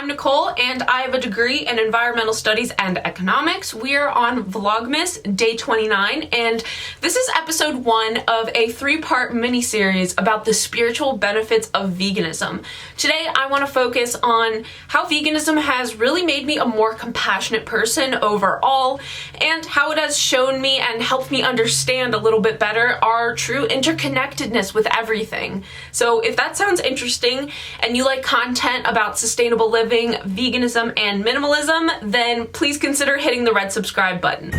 I'm Nicole and I have a degree in environmental studies and economics. We are on Vlogmas day 29 and this is episode 1 of a 3-part mini-series about the spiritual benefits of veganism. Today I want to focus on how veganism has really made me a more compassionate person overall and how it has shown me and helped me understand a little bit better our true interconnectedness with everything. So if that sounds interesting and you like content about sustainable living, veganism, and minimalism, then please consider hitting the red subscribe button.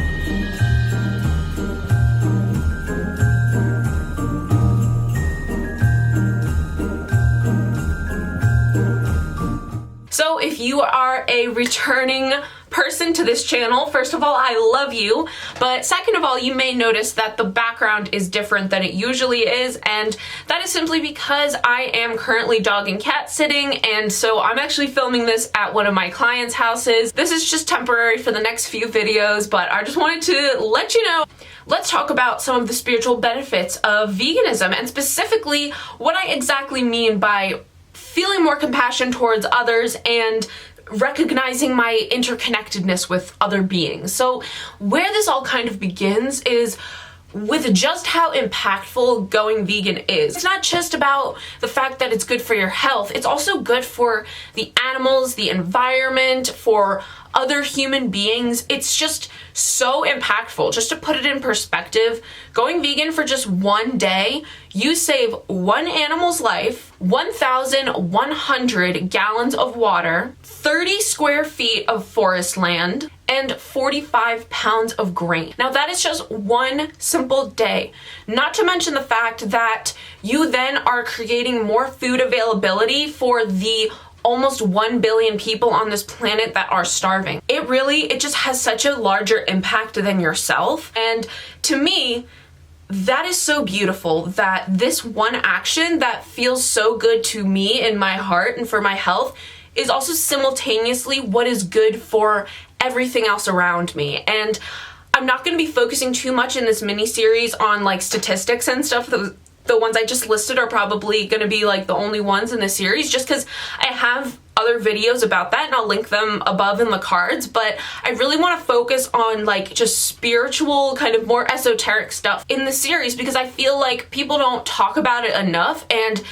So if you are a returning person to this channel, first of all, I love you, but second of all, you may notice that the background is different than it usually is, and that is simply because I am currently dog and cat sitting, and so I'm actually filming this at one of my clients' houses. This is just temporary for the next few videos, but I just wanted to let you know. Let's talk about some of the spiritual benefits of veganism, and specifically what I exactly mean by feeling more compassion towards others and recognizing my interconnectedness with other beings. So where this all kind of begins is with just how impactful going vegan is. It's not just about the fact that it's good for your health, it's also good for the animals, the environment, for other human beings. It's just so impactful. Just to put it in perspective, going vegan for just one day, you save one animal's life, 1,100 gallons of water, 30 square feet of forest land, and 45 pounds of grain. Now that is just one simple day. Not to mention the fact that you then are creating more food availability for the almost 1 billion people on this planet that are starving. It just has such a larger impact than yourself. And to me, that is so beautiful that this one action that feels so good to me in my heart and for my health is also simultaneously what is good for everything else around me. And I'm not going to be focusing too much in this mini series on like statistics and stuff. The ones I just listed are probably going to be like the only ones in the series, just because I have other videos about that and I'll link them above in the cards. But I really want to focus on like just spiritual, kind of more esoteric stuff in the series, because I feel like people don't talk about it enough and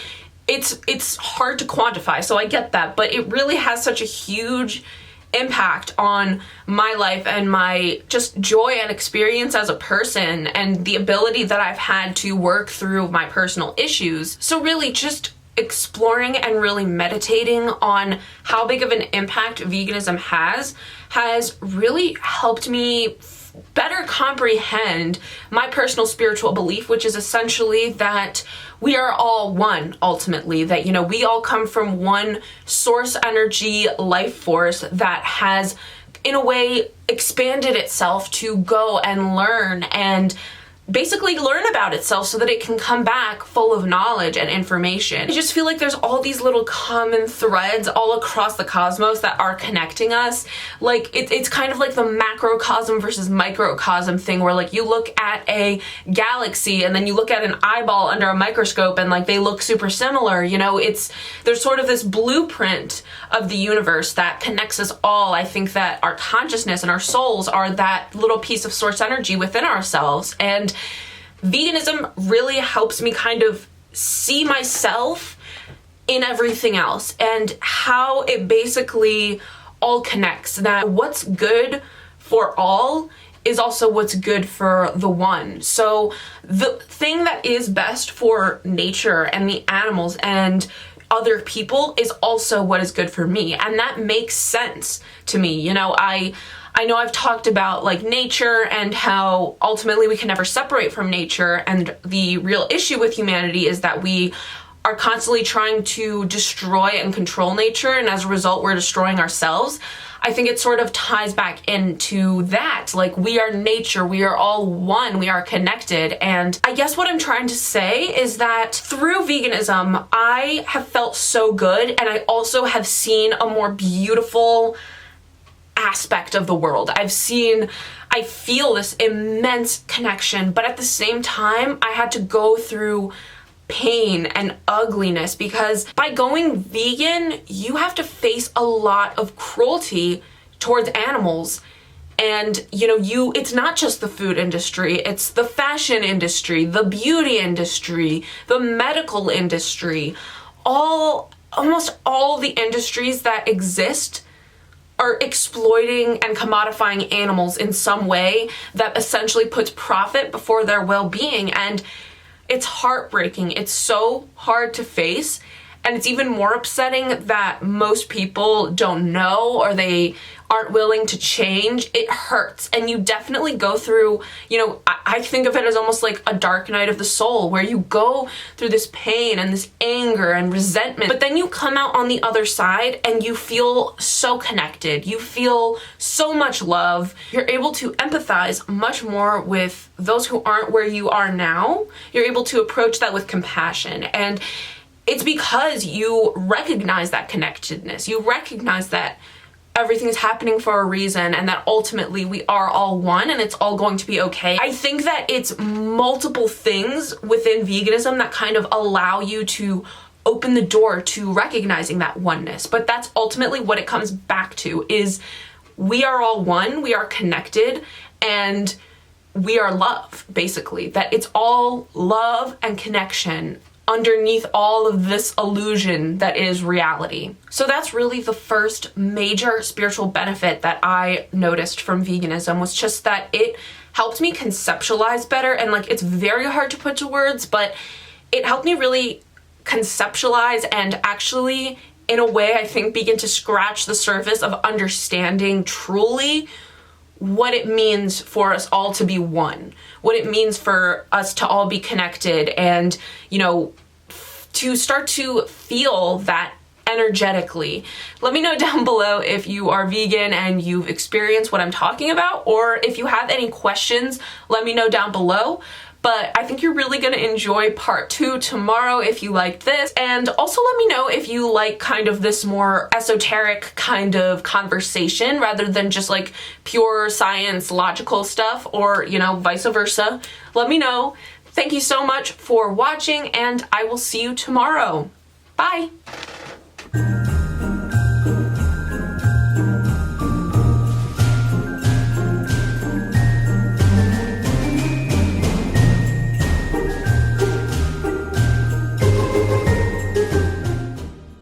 it's hard to quantify. So I get that, but it really has such a huge impact on my life and my just joy and experience as a person and the ability that I've had to work through my personal issues. So really just exploring and really meditating on how big of an impact veganism has really helped me better comprehend my personal spiritual belief, which is essentially that we are all one, ultimately, that, you know, we all come from one source energy life force that has, in a way, expanded itself to go and learn and basically learn about itself so that it can come back full of knowledge and information. I just feel like there's all these little common threads all across the cosmos that are connecting us. Like it's kind of like the macrocosm versus microcosm thing, where like you look at a galaxy and then you look at an eyeball under a microscope and like they look super similar. You know, there's sort of this blueprint of the universe that connects us all. I think that our consciousness and our souls are that little piece of source energy within ourselves, and veganism really helps me kind of see myself in everything else and how it basically all connects. That what's good for all is also what's good for the one. So the thing that is best for nature and the animals and other people is also what is good for me, and that makes sense to me. You know, I know I've talked about like nature and how ultimately we can never separate from nature, and the real issue with humanity is that we are constantly trying to destroy and control nature, and as a result we're destroying ourselves. I think it sort of ties back into that. Like, we are nature, we are all one, we are connected. And I guess what I'm trying to say is that through veganism, I have felt so good, and I also have seen a more beautiful aspect of the world. I feel this immense connection, but at the same time, I had to go through pain and ugliness, because by going vegan, you have to face a lot of cruelty towards animals. And it's not just the food industry, it's the fashion industry, the beauty industry, the medical industry. Almost all the industries that exist are exploiting and commodifying animals in some way that essentially puts profit before their well-being. And it's heartbreaking. It's so hard to face. And it's even more upsetting that most people don't know, or they aren't willing to change. It hurts. And you definitely go through, I think of it as almost like a dark night of the soul, where you go through this pain and this anger and resentment, but then you come out on the other side and you feel so connected. You feel so much love. You're able to empathize much more with those who aren't where you are now. You're able to approach that with compassion. And it's because you recognize that connectedness. You recognize that everything's happening for a reason, and that ultimately we are all one and it's all going to be okay. I think that it's multiple things within veganism that kind of allow you to open the door to recognizing that oneness. But that's ultimately what it comes back to, is we are all one, we are connected, and we are love, basically. That it's all love and connection underneath all of this illusion that is reality. So that's really the first major spiritual benefit that I noticed from veganism, was just that it helped me conceptualize better. And it's very hard to put to words, but it helped me really conceptualize and actually, in a way, I think, begin to scratch the surface of understanding truly what it means for us all to be one, what it means for us to all be connected, and, to start to feel that energetically. Let me know down below if you are vegan and you've experienced what I'm talking about, or if you have any questions, let me know down below. But I think you're really gonna enjoy part 2 tomorrow if you liked this. And also let me know if you like kind of this more esoteric kind of conversation rather than just pure science, logical stuff, or, vice versa. Let me know. Thank you so much for watching, and I will see you tomorrow. Bye.